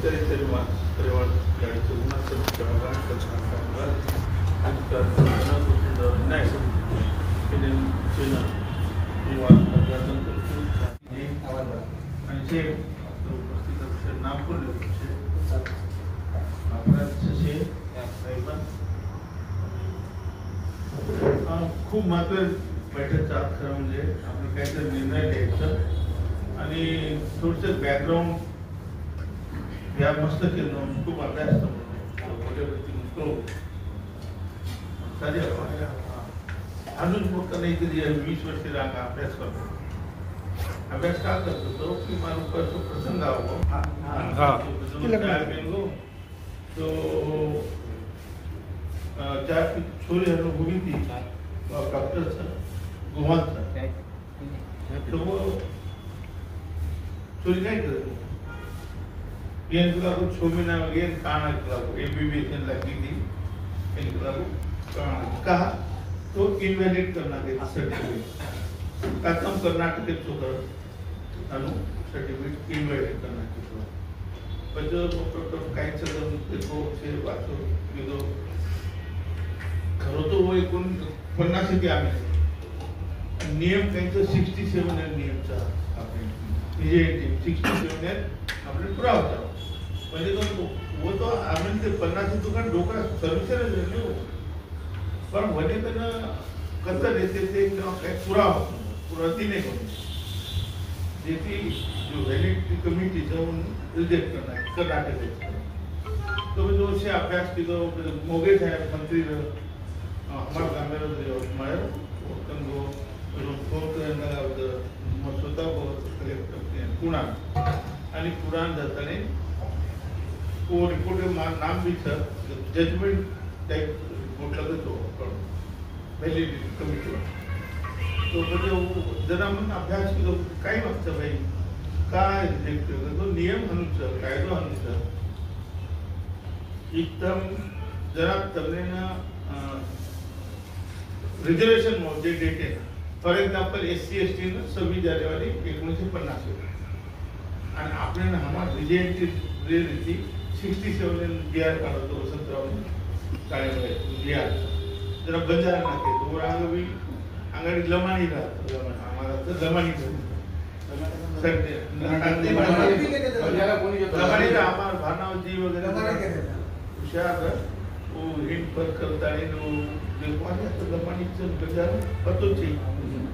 शेतकरी खूप महत्वाची बैठक आज खरं म्हणजे आपण काहीतरी निर्णय घ्यायचं आणि थोडंसं बॅकग्राऊंड या मस्त केलं खूप अभ्यास अजून मोठा नाही कधी 20 वर्ष रांगा अभ्यास करतो अभ्यास का करतो तो की मारू पर प्रसंग तो त्या छोरी हुई थी डॉक्टर गोवांत तो वो छोरी काय करतो को 6 महीना वगैरह काना को एमबीबीएस लगी थी इनका कहा तो इनवैलिड करना के सर्टिफिकेट खत्म कर्नाटक के छोकर अनु सर्टिफिकेट इनवैलिड करना के पण जो डॉक्टर काय चलून देखो से वाचो विदो खरं तो वो 49 की आम्ही नियम कायचं 67 नियमचा आपण जे 67 आपण पुरा होता म्हणजे तो वो तो आम्ही ते 50 दुकान डोकरा सर्विसर आहे पण वने त्यानं कसं देते ते काय पुरा ती नाही होत जेथी जो वैलिडिटी कमिटी जाऊन रिजेक्ट करना कर्नाटक तो जो से अभ्यास की तो मोगे थे मंत्री हमारा गांव में कंगो फोर्थ स्वतः पुणा आणि पुराण जाताने वो रिपोर्ट नाम भी था जजमेंट टाइप रिपोर्ट लगे तो वैलिडिटी कमिटी तो म्हणजे जरा म्हणून अभ्यास केलो काय मागतं भाई काय रिजेक्ट केलं तो नियम अनुसार कायदो अनुसार एकदम जरा तबलेना रिजर्वेशन मध्ये डेट आहे फॉर एक्झाम्पल SC ST 26 जानेवारी 1950 आणि आपल्याला हमार रिजेंटी रीती 67 बिहार काढतो वसंतराव काळे बिहार जरा बंजारा नाके तो रांगवी अंगडी लमाणी राहत आम्हाला तर लमाणी हमार भानावजी वगैरे हुशार वो हिंट पर करता है वो देखवाने तो लमानी से बंजारा पतो छी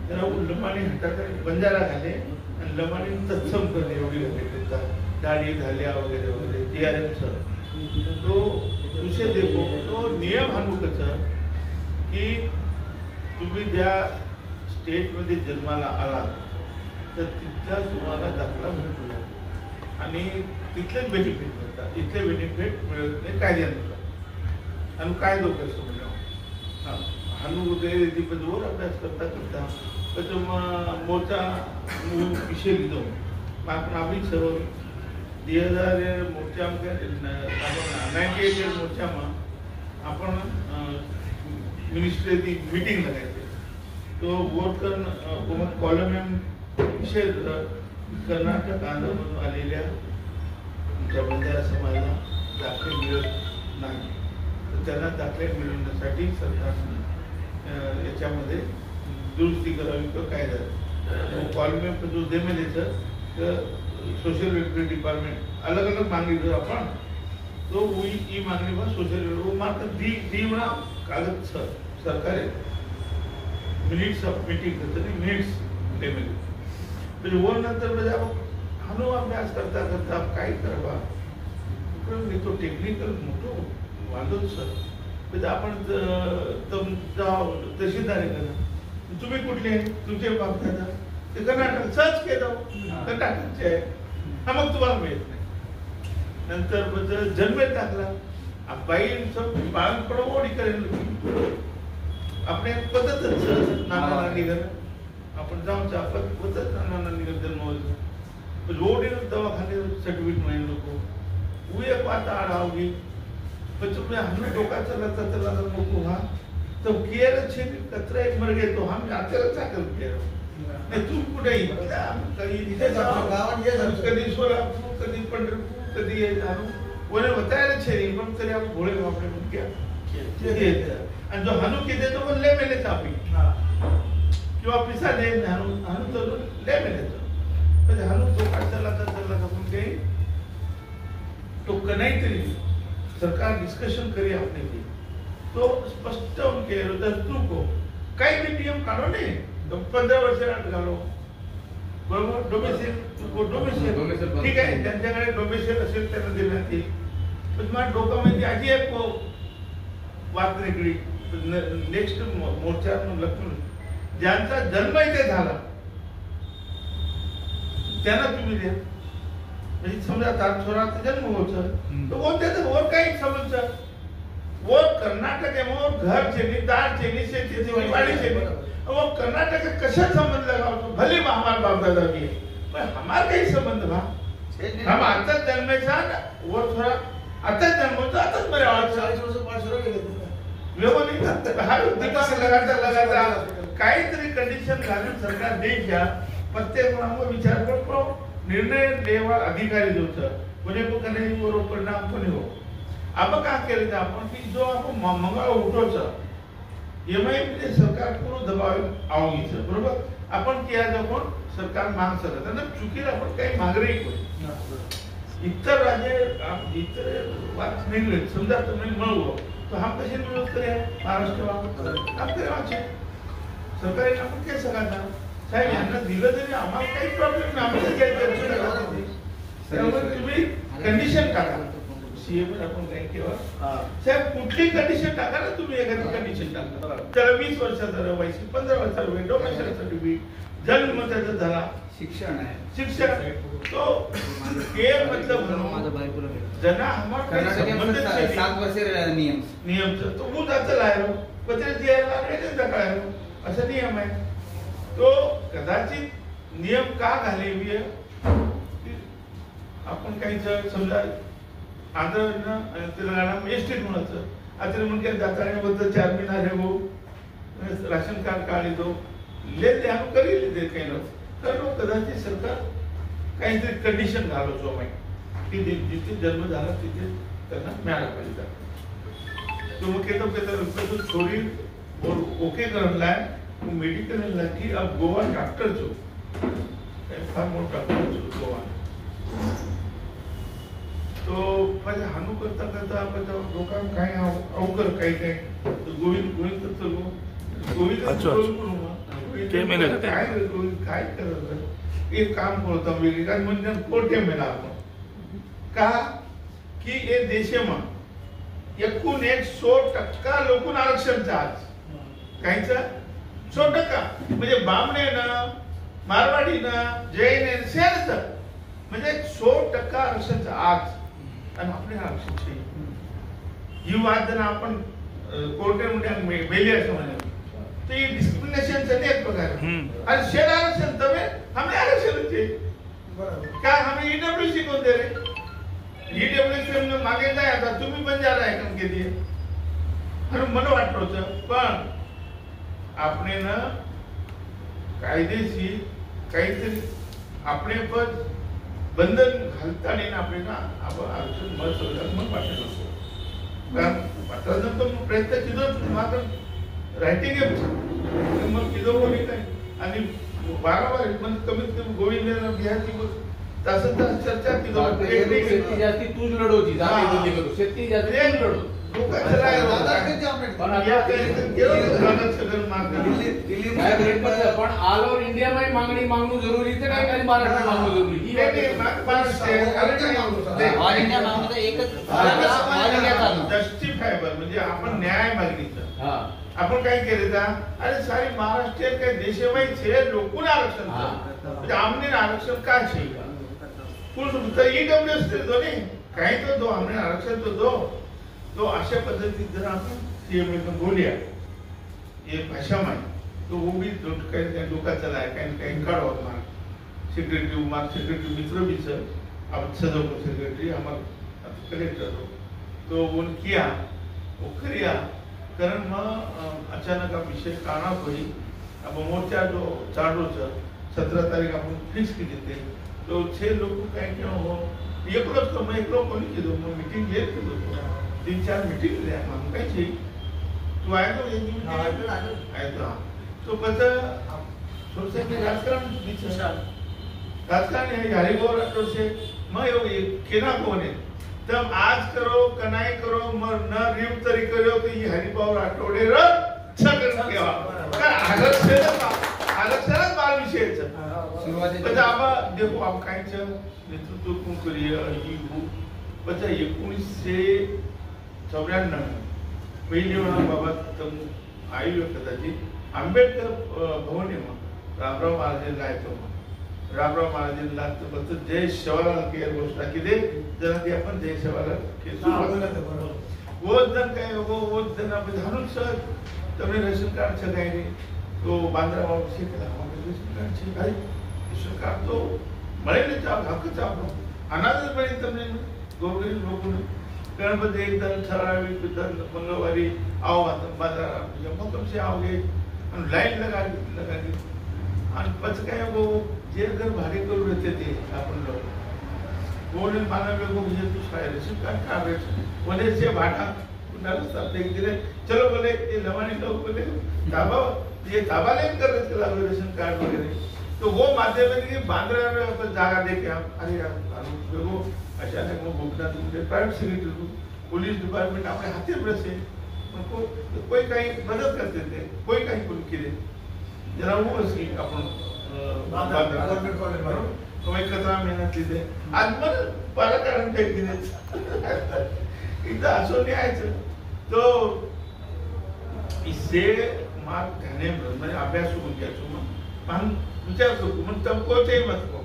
जरा वो लमानी हटाकर बंजारा घाले आणि लमानी तत्सम करणे एवढी होते दाढी घाल्या वगैरे वगैरे DRM सर तो उसे देखो तो नियम हा कसं की तुम्ही ज्या स्टेट मध्ये जन्माला आला तर तिथला तुम्हाला दाखला मिळतो आणि तिथले बेनिफिट मिळतात इथले बेनिफिट मिळत नाही कायद्यानुसार आणि काय लोक असं म्हणलं हानू वगैरे जोर अभ्यास करता करता त्याचं मोर्चा विषय लिहितो आपण आम्ही सर्व 2000 मोर्चा 98 मोर्चाમાં आपण मिनिस्ट्री मीटिंग लगायचे तो वोट करून कॉलम विषय कर्नाटक आंध्रमधून आलेल्या बंजारा समाजाला दाखले मिळत नाही तर त्यांना दाखले मिळवण्यासाठी सरकारने याच्यामध्ये दुरुस्ती करावी किंवा काय झालं कॉलम जो देमेलेचं सोशल वेलफेअर डिपार्टमेंट अलग अलग मांगली जो आपण तो वही मांगनी में सोशल वो मात्र दी बना कागज सरकार मिनिट्स ऑफ मीटिंग करते नहीं मिनिट्स टेबल फिर वो नंतर म्हणजे आपण हानो अभ्यास करता करता काय करवा मी तो टेक्निकल मोठो वांदो सर म्हणजे आपण तुमचा तहसीलदारी करा तुम्ही कुठले तुमचे बाबतीत ते कर्नाटक सर्च केलं कर्नाटकचे हा मग तुम्हाला मिळत नाही नंतर बदल जन्म टाकला बाईंचं बाळपण करेल आपल्या पद्धतच नाना निघत आपण जाऊन आपण पद्धत नाना निघत जन्म रोड दवाखाने सर्टिफिकेट मिळेल लोक वो एक बात आ रहा होगी बच्चों में हमने टोका चला लोग वहाँ तो केयर अच्छे कचरा एक मर गए तो हम आते रखा कर केयर नहीं तू कुठेही कधी सोलापूर कधी पंढरपूर कदी ये जानो ओने बताया छे पण तरी आप भोळे बापरे पण क्या ये आणि जो हानू किदे तो ले मेले चापी किंवा पिसा दे हानू हानू तो ले मेले तो हानू तो का चला पण काही तो कनाई तरी सरकार डिस्कशन करी आपने की तो स्पष्ट उनके दस्तूर को काही भी नियम काढो ने 15 वर्षात घालो बरोबर डोमेसिल ठीक आहे त्यांच्याकडे डोमेसिल असेल त्यांना देण्यात येईल पण माझ्या डोक्यामध्ये आधी एक वाद निघली नेक्स्ट मोर्चा लग्न ज्यांचा जन्म इथे झाला त्यांना तुम्ही द्या म्हणजे समजा तारछोराचा जन्म होता तो कोणत्या और काही समजतं वो कर्नाटक है वो घर चेनी दार चेनी से चेनी वाड़ी चेनी वो कर्नाटक का कशा संबंध लगा तो भले हमारे बाप दादा भी है पर हमारा काही संबंध भा हम आता जन्मेचा वो थोड़ा आता जन्म होता आता मेरे 40 वर्ष 5 वर्ष गेले वेगो नहीं हर दिवस लगाता काहीतरी कंडिशन घालून सरकार देश घ्या प्रत्येक कोणावर विचार करतो निर्णय देवा अधिकारी जो छ कोणी को कने बरोबर परिणाम कोणी हो आपण काय केलं आपण की जो आपण मंगळ उठोच एमआई म्हणजे सरकार पूर्ण दबाव आवगी छ बरोबर आपण किया जो कोण सरकार मांग सकत आणि चुकीला आपण काही मागरे इतर राज्य इतर बात निघले समजा तुम्ही म्हणू तो हम कसे विरोध करे महाराष्ट्र आप करायचे सरकारने आपण काय सांगा साहेब यांना दिलं तरी आम्हाला काही प्रॉब्लेम नाही आम्ही काय करू त्यामुळे तुम्ही कंडिशन टाका सीएम आपण काय केव्हा साहेब कुठली कंडिशन टाका ना तुम्ही एखादी कंडिशन टाका त्याला 20 वर्षाचा रवायची 15 वर्षाचा वेळ डोमेस्टिक बी जन्म त्याचा झाला शिक्षण तो ये मतलब जना हमारा 7 वर्ष नियम तो वो जाता लायरो पत्र दियाला नाही टाकायरो असा नियम आहे तो कदाचित नियम का घालेवी आपण काही समजा आंध्र तेलंगाणा एसटी म्हणायचं आता म्हणजे जाताना 4 महिना रेगो राशन कार्ड काढी दो ले ते हम करी ले काही न तर कदाचित सरकार काहीतरी कंडिशन घालवतो माहिती की जिथे जन्म झाला तिथे त्यांना मिळाला पाहिजे तो मग तो छोरी और ओके करला मेडिकल लगी अब गोवा डॉक्टर जो फार मोठा डॉक्टर जो गोवा तो म्हणजे हानू करता आपण लोकांना काय अवकर काही गोविंद तर गोविंद काय करत एक काम करतो वेगळं म्हणजे कोठे मेला आपण का की हे देशमा 100% लोकून आरक्षण आज काहीच 100% म्हणजे बामणे ना मारवाडी ना जैन शेरच म्हणजे 100% आरक्षण आज आणि आपले आरक्षण ही वाद जर आपण कोर्टामध्ये मेली असं म्हणाल तर ही डिस्क्रिमिनेशनचं नाही एक प्रकार आणि शेर आरक्षण तवे हमें आरक्षण का हमें ईडब्ल्यूसी कोण दे रे ईडब्ल्यूसी मागे जाय आता तुम्ही पण ज्याला ऐकून घेते आणि मला वाटलं होतं पण આપણે ना कायदेशीर काहीतरी આપણે पण बंधन घालता नाही ना આપણે ना आपण आरक्षण मत संविधान पाठवलं असतो कारण पात्राचा तो प्रयत्न केला मात्र रायटिंग आहे मग किलो कोणी काय आणि वारंवार म्हणजे कमीत कमी गोविंदला बिहारची तासन तास चर्चा केली शेती जास्ती तूच लढवती जाते शेती जास्ती लढव पण ऑल ओव्हर इंडिया मध्ये मागणी मागणं जरुरी तर काय खाली महाराष्ट्र मागणं जरुरी जस्टिफायबल म्हणजे आपण न्याय मागणीचं आपण काय केलं का अरे सारी महाराष्ट्रीयन काही देशमाई छे लोकून आरक्षण म्हणजे आमने आरक्षण का छे पूर्ण ईडब्ल्यूएस दो नाही काही तो दो हमने आरक्षण तो दो तो अशा पद्धतीत जर आपण सीएम में बोलिया ये भाषा में तो वो भी लोकांचा लाय काही काढो मार सेक्रेटरी मित्र भी सर अब सदर सेक्रेटरी हमारा कलेक्टर तो वो किया वो करिया कारण मग अचानक विषय काना पड़ी अब मोर्चा जो चालू 17 तारीख आपण फिक्स की देते तो 6 लोग काय क्यों हो एकलोच तो मग एकलो कोणी केलं मग मीटिंग घेत केलो 3-4 मीटिंग दिल्या मग काय ची तू आहे तो एक मीटिंग आहे तो तो कसं सोसायटी राजकारण विचार राजकारण है हरिगौर से मैं केना कोण है तब आज करो कनाई करो मग न रिव तरी करो तो ये हरिभाऊ राठोडे र सगळं केवा आरक्षणात बाल विषयाचं सुरुवातीला आपण देखो आप कायचं नेतृत्व कोण करिए ही हो बच्चा 1994 पहिली वेळा बाबा तम आई कदाचित आंबेडकर भवन आहे मग रामराव महाराजांना जायचो रामराव महाराजांना फक्त जय शिवालाल के घोषणा केली जरा ते आपण जय शिवालाल के वो जन काय वो जन आपण धारून सर तुम्ही रेशन कार्ड छगायने तो बांद्रा बाबा से केला रेशन कार्ड छगाई रेशन कार्ड तो મળે ચાપ હક ચાપ અનાજ મળી તમને ગોગરી લોકોને ગણપતિ એકદમ ઠરાવી બધા મંગળવારી આવો બાजार જમો કમ से आओगे અને લાઈન લગાડી અને પછી કઈ वो જે ઘર ભાડે કરું રહેતે તે આપણ લોકો બોલે માનવે को मुझे कुछ है रेशन कार्ड का है बोले से भाटा उन्हें सब देख दिले चलो बोले ये लवानी लोग बोले ताबा ये ताबा लेन कर रहे थे रेशन कार्ड वगैरह तो वो माध्यम है कि बांद्रा में अपन जागा दे के हम अरे यार देखो अचानक वो भूखना तुमसे प्राइवेट सेक्रेटरी पुलिस डिपार्टमेंट अपने हाथे में से उनको कोई कहीं मदद करते थे कोई कहीं कुल किए जरा वो उसकी अपन गवर्नमेंट कॉलेज में तो मैं कतरा मेहनत लीधे आज मन पालकारण काही दिले एकदा असो नाही आयचं तो इससे मार्क घाने म्हणजे अभ्यास होऊन घ्यायचो मग विचार करू मग तमकोचे मत को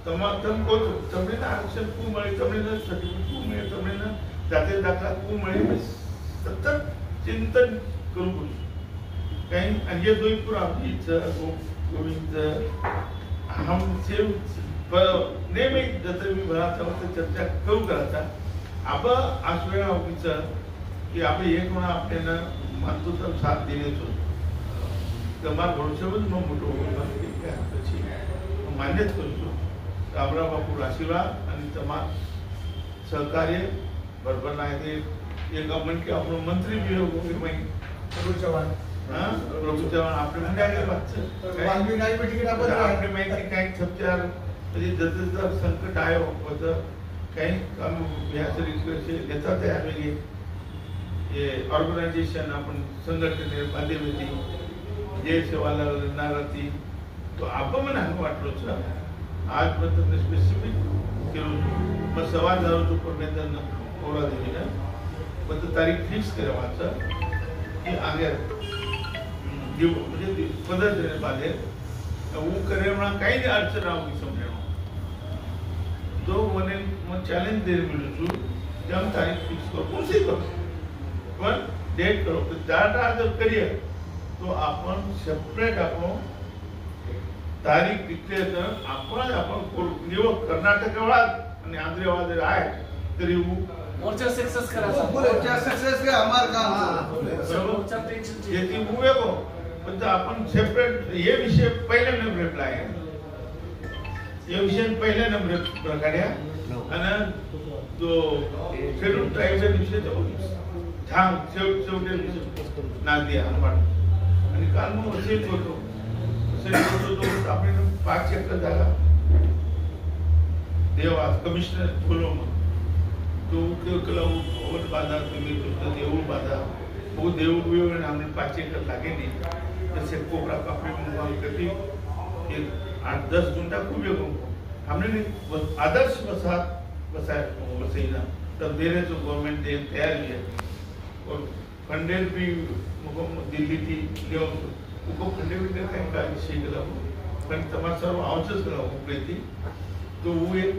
तमको તમને આરક્ષણ કુ મળે તમને સર્ટિફિકેટ કુ મળે તમને જાતે દાખલા કુ મળે સતત चिंतन करू काही आणि ये दोन पूरा गोविंद हम से नेहमी जत्र मी भराचा चर्चा करू करायचा अब आज वेळा होतीचं की आपण एक म्हणा आपल्याला मानतो तर साथ दिलेच होतो તમારા ભવિષ્યમાં જ મોટો હોવાનો પછી માન્ય જ કરું છું રામરાવ બાપુ આશીર્વાદ અને તમારા સહકાર્ય બરાબર ના એ ગવર્મેન્ટ કે આપણો મંત્રી બી હોય પ્રભુ ચૌહાણ હા પ્રભુ ચૌહાણ આપણે મંડ્યા વાત છે વાલ્મી નાઈ ટિકિટ આપો આપણે માહિતી કઈ સપ્તાહ પછી જતા સંકટ આવ્યો હતો કઈ કામ વ્યાસરી છે લેતા તે આવેલી એ ઓર્ગેનાઇઝેશન आपण संघटने माध्यमेથી जे सेवाला नाराती तो आपण मला वाटलो सर आज पण तुम्ही स्पेसिफिक केलं मग सवाल झालो तो परमेंद्र ओरा देवीने पण तारीख फिक्स करावाचा की आगे देव म्हणजे पदर देणे बादे वो करे म्हणा काही नाही अडचण आहोगी समजेणं जो मने मग चॅलेंज दे मिळू છું તેમ તારીખ ફિક્સ કરો કોશી કરો પણ ડેટ કરો તો डाटा जर करिए तो आपण सेपरेट आपण तारीख डिक्लेअर कर आपण निवड कर्नाटकवाला आणि आंध्रवाला आहे तरी मोर्चा सक्सेस करायचा मोर्चा सक्सेस का हमार काम मोर्चा टेन्शन येती मुवे को पण आपण सेपरेट ये विषय पहिल्या नंबरला आहे ये विषय पहिल्या नंबर प्रकारे आणि जो शेड्यूल ट्राइबचा विषय तो झाम शेवटे नागदी हनुमान आणि काल मग असेच होतो तो आपण 5 एकर जागा देवा कमिशनर बोलो मग तो केला ओट बाधा तुम्ही तो देऊ बाधा वो देऊ वेळ हमने 5 एकर लागे नहीं जैसे कोबरा काफी मुंबई कटी 8-10 गुंठा खूब हमने आदर्श बसाईना तब देने जो गवर्नमेंट ने तैयार किया और फंडेड भी दिल्ली थी उनको फंडेड भी कहीं का विषय करा पण तमाम सर्व आवश्यक करा उपले थी तो वो एक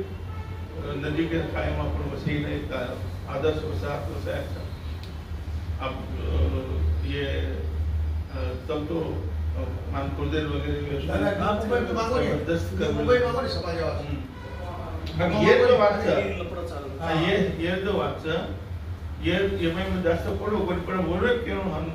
नदी के कायम अपन वसई नहीं था आदर्श वसाहत अब ये तब तो मान कुर्देल वगैरह मुंबई मागो समाज ये तो बात ये तो बात ये मैं जास्त पडो पण बोलवे केवळ म्हणून